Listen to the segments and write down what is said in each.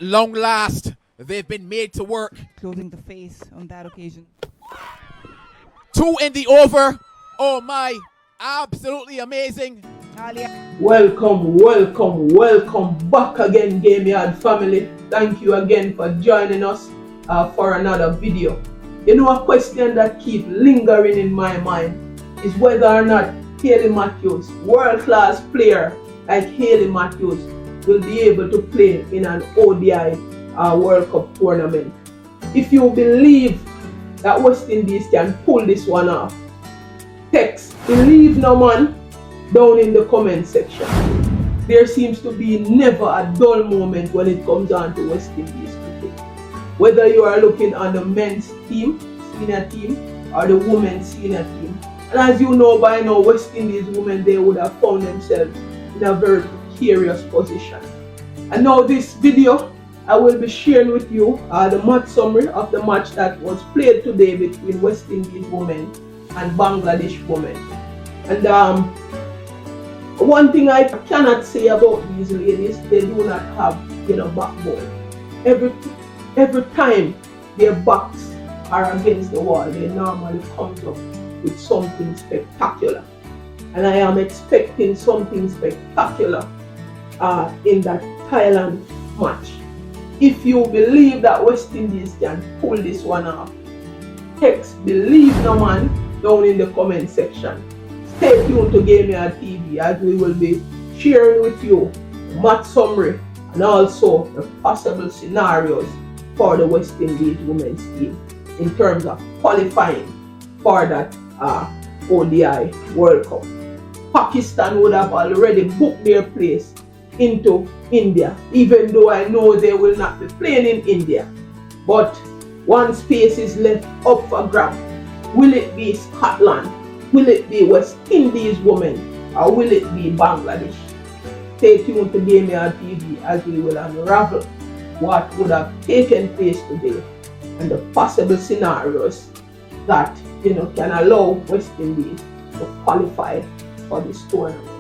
At long last, they've been made to work. Closing the face on that occasion. 2 in the over. Oh my, absolutely amazing. Aaliyah. Welcome back again, Gameyaaad family. Thank you again for joining us for another video. You know, a question that keeps lingering in my mind is whether or not Hayley Matthews, world-class player like Hayley Matthews, will be able to play in an ODI World Cup tournament. If you believe that West Indies can pull this one off, text "believe no man" down in the comment section. There seems to be never a dull moment when it comes on to West Indies cricket. Whether you are looking on the men's team, senior team, or the women's senior team. And as you know by now, West Indies women, they would have found themselves in a very precarious position. And now this video, I will be sharing with you the match summary of the match that was played today between West Indies women and Bangladesh women. And one thing I cannot say about these ladies, they do not have, backbone. Every time their backs are against the wall, they normally come up with something spectacular. And I am expecting something spectacular in that Thailand match. If you believe that West Indies can pull this one off, text "believe no man" down in the comment section. Stay tuned to Gameyaaad TV as we will be sharing with you the match summary and also the possible scenarios for the West Indies women's team in terms of qualifying for that ODI World Cup. Pakistan would have already booked their place into India, even though I know they will not be playing in India. But one space is left up for grab. Will it be Scotland? Will it be West Indies women? Or will it be Bangladesh? Stay tuned to Gameyaaad TV as we will unravel what would have taken place today and the possible scenarios that can allow West Indies to qualify for this tournament.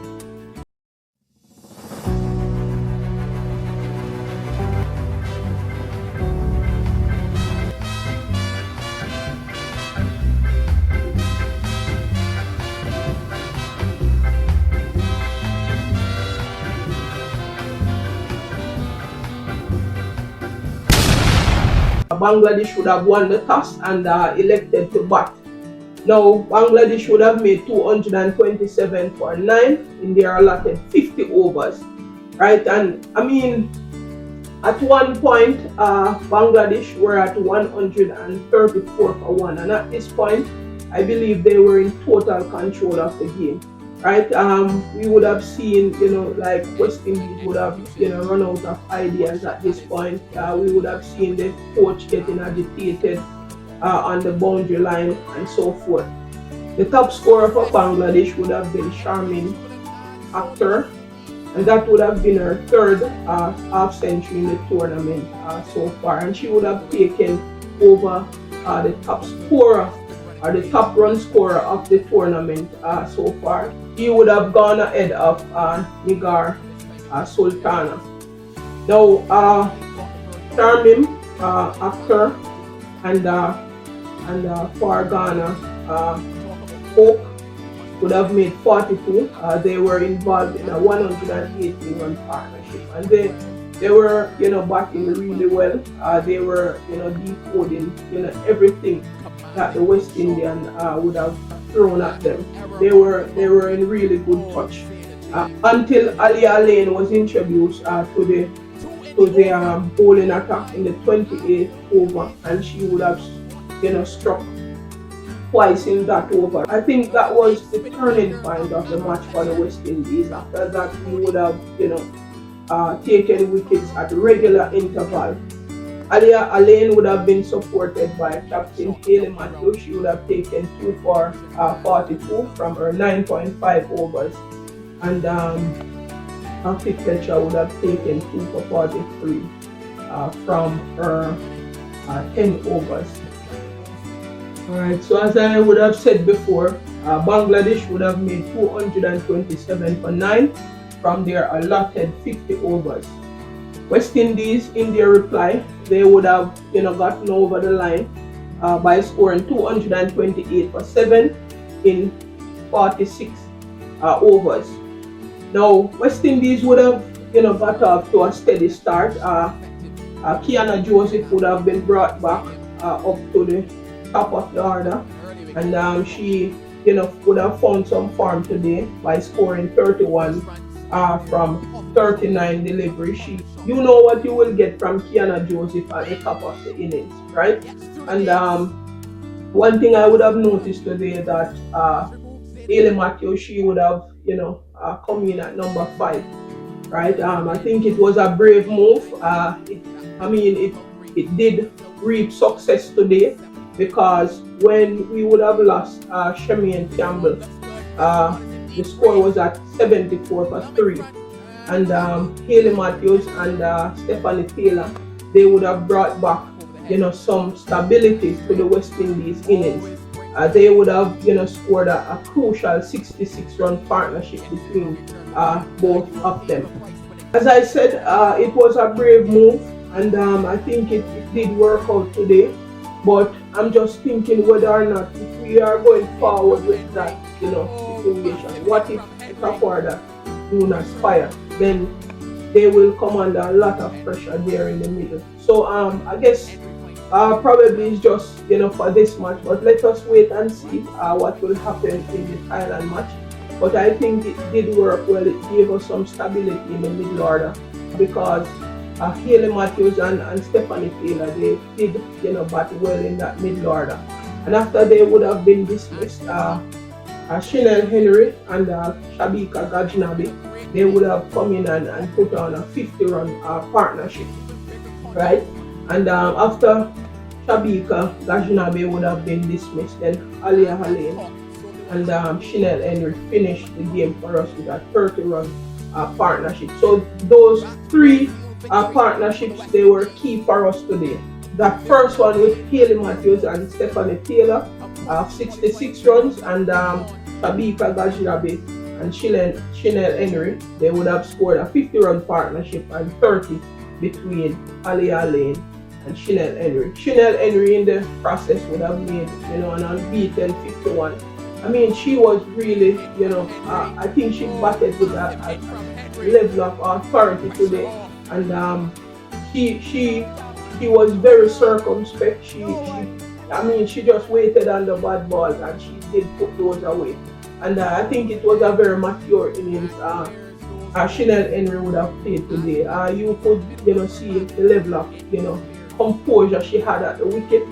Bangladesh would have won the toss and elected to bat. Now, Bangladesh would have made 227 for 9 in their allotted 50 overs, right? And I mean, at one point, Bangladesh were at 134 for 1, and at this point, I believe they were in total control of the game, right? We would have seen, like West Indies would have, run out of ideas at this point. We would have seen the coach getting agitated on the boundary line and so forth. The top scorer for Bangladesh would have been Sharmin Akhtar, and that would have been her third half century in the tournament so far, and she would have taken over the top scorer or the top run scorer of the tournament so far. He would have gone ahead of Nigar Sultana. Now, Sharmin Akhtar and for Ghana, Oak would have made 42. They were involved in a 180-run partnership, and they were, batting really well. They were, decoding, everything that the West Indian would have thrown at them. They were in really good touch until Alleyne was introduced to the bowling attack in the 28th over, and she would have struck twice in that over. I think that was the turning point of the match for the West Indies. After that, we would have taken wickets at regular interval. Alleyne would have been supported by Captain Hayley Matthews. She would have taken 2 for 42 from her 9.5 overs, and Pitcher would have taken 2 for 43 from her 10 overs. Alright, so as I would have said before, Bangladesh would have made 227 for 9 from their allotted 50 overs. West Indies, in their reply, they would have gotten over the line by scoring 228 for 7 in 46 overs. Now, West Indies would have got off to a steady start. Kiana Joseph would have been brought back up to the top of the order, and she would have found some form today by scoring 31 from 39 deliveries. You know what you will get from Kiana Joseph at the top of the innings, right? And one thing I would have noticed today that Alleyne Matthews, she would have come in at number 5, right? I think it was a brave move. It did reap success today, because when we would have lost Shemaine Campbell, the score was at 74 for 3, and Alleyne Matthews and Stephanie Taylor, they would have brought back some stability to the West Indies innings. They would have scored a crucial 66-run partnership between both of them. As I said, it was a brave move, and I think it did work out today. But I'm just thinking whether or not, if we are going forward with that situation, what if the top order do not fire? Then they will come under a lot of pressure there in the middle. So I guess probably it's just for this match, but let us wait and see what will happen in the Thailand match. But I think it did work well. It gave us some stability in the middle order, because Alleyne Matthews and Stephanie Taylor, they did bat well in that middle order. And after they would have been dismissed, Chinelle Henry and Shabika Gajnabi, they would have come in and put on a 50-run partnership, right? And after Shabika Gajnabi would have been dismissed, then Alleyne and Chinelle Henry finished the game for us with a 30-run partnership. So those 3 partnerships, they were key for us today. That first one with Alleyne Matthews and Stephanie Taylor, 66 runs, and Shabika Gajnabi and Chinelle Henry, they would have scored a 50-run partnership and 30 between Alleyne and Chinelle Henry. Chinelle Henry in the process would have made an unbeaten 51. I mean, she was really, I think she batted with a level of authority today, and she was very circumspect. She just waited on the bad balls, and she did put those away. And I think it was a very mature innings Chinelle Henry would have played today. You could see the level of composure she had at the wicket.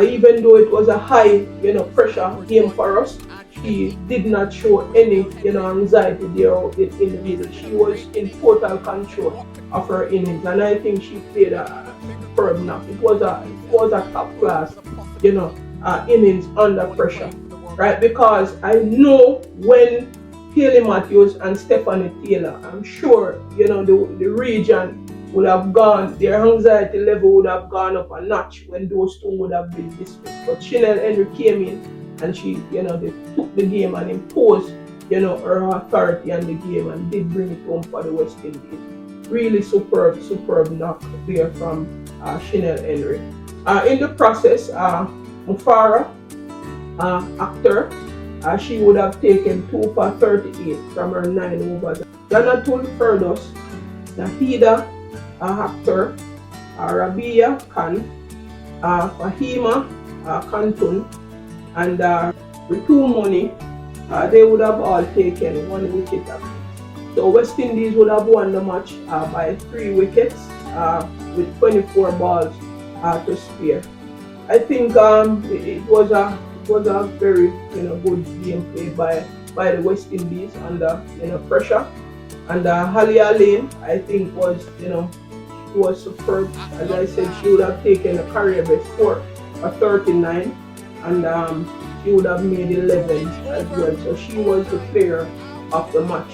Even though it was a high pressure game for us, she did not show any anxiety there in the middle. She was in total control of her innings, and I think she played a superb knock. It was a top class innings under pressure, right? Because I know when Alleyne Matthews and Stephanie Taylor, I'm sure the region would have gone, their anxiety level would have gone up a notch when those 2 would have been dismissed. But Chinelle Henry came in, and she they took the game and imposed her authority on the game, and did bring it home for the West Indies. Really superb knock there from Chinelle Henry. In the process, Mufara, actor, she would have taken 2 for 38 from her 9 overs. Janatul Ferdos, Nahida, actor, Rabia Khan, Fahima Kantun, and Ritu Money, they would have all taken 1 wicket apiece. So West Indies would have won the match by 3 wickets with 24 balls to spare. I think it was a very good game played by the West Indies under pressure. And Alleyne, I think, was superb. As I said, she would have taken a career best score of 39, and she would have made 11 as well. So she was the player of the match.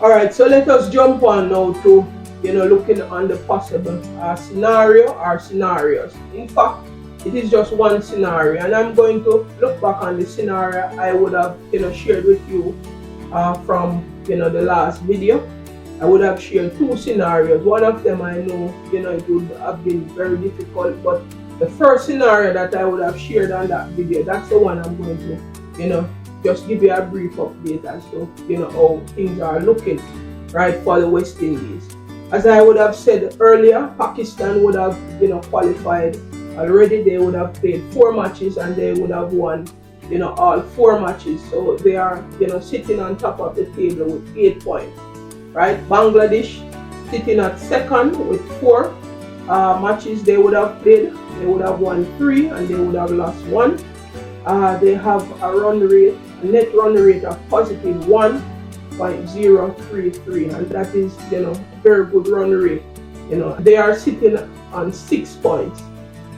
Alright, so let us jump on now to looking on the possible scenario or scenarios. In fact, it is just one scenario, and I'm going to look back on the scenario I would have shared with you from the last video. I would have shared two scenarios. One of them I know, it would have been very difficult, but the first scenario that I would have shared on that video, that's the one I'm going to, just give you a brief update as to, how things are looking, right, for the West Indies. As I would have said earlier, Pakistan would have, qualified already. They would have played 4 matches and they would have won, all 4 matches. So they are, sitting on top of the table with 8 points, right? Bangladesh sitting at second with 4 matches they would have played. They would have won 3 and they would have lost 1. They have a net run rate of positive 1.033, and that is, very good run rate. They are sitting on 6 points,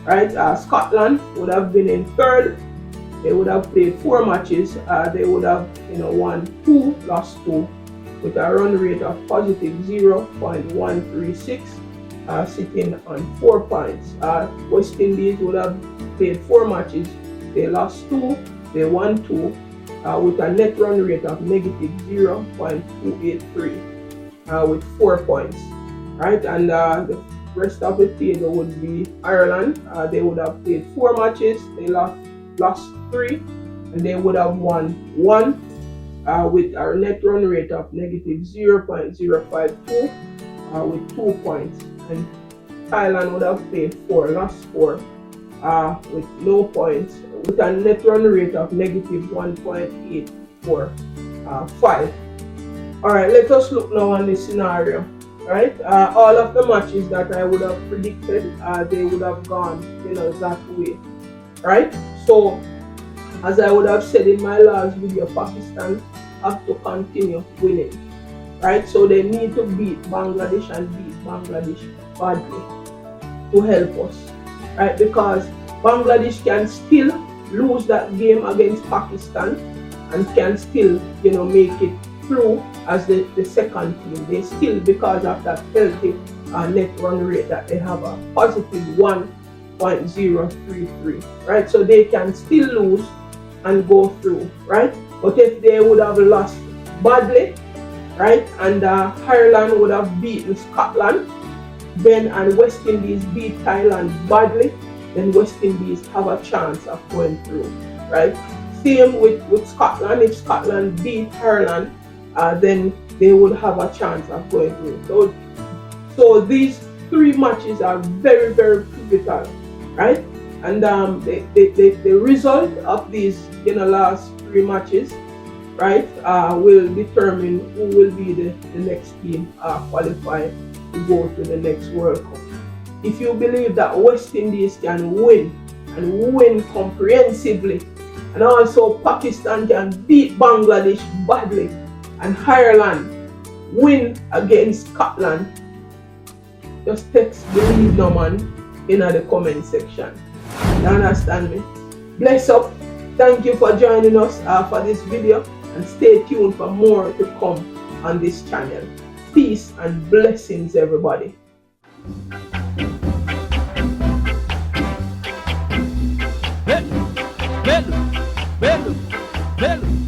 right? Scotland would have been in third. They would have played 4 matches. They would have, won 2, lost 2, with a run rate of positive 0.136. Sitting on 4 points. West Indies would have played 4 matches. They lost 2, they won 2, with a net run rate of negative 0.283, with 4 points, right? And the rest of the table would be Ireland. They would have played 4 matches. They lost 3, and they would have won 1, with a net run rate of negative 0.052, with 2 points. And Thailand would have played 4, lost 4, with no points, with a net run rate of negative 1.845. Alright, let us look now on this scenario. Right? All of the matches that I would have predicted, they would have gone, that way. Right? So, as I would have said in my last video, Pakistan have to continue winning. Right? So they need to beat Bangladesh and beat Bangladesh badly to help us, right? Because Bangladesh can still lose that game against Pakistan and can still, make it through as the second team. They still, because of that healthy net run rate that they have, a positive 1.033, right? So they can still lose and go through, right? But if they would have lost badly, right, and Ireland would have beaten Scotland, then and West Indies beat Thailand badly, then West Indies have a chance of going through, right? Same with Scotland. If Scotland beat Ireland, then they would have a chance of going through. So these 3 matches are very, very pivotal, right? And the result of these last 3 matches, right, will determine who will be the next team qualified to go to the next World Cup. If you believe that West Indies can win and win comprehensively, and also Pakistan can beat Bangladesh badly, and Ireland win against Scotland, just text "believe no man" in the comment section. You understand me? Bless up. Thank you for joining us for this video, and stay tuned for more to come on this channel. Peace and blessings, everybody. Belo, belo, belo.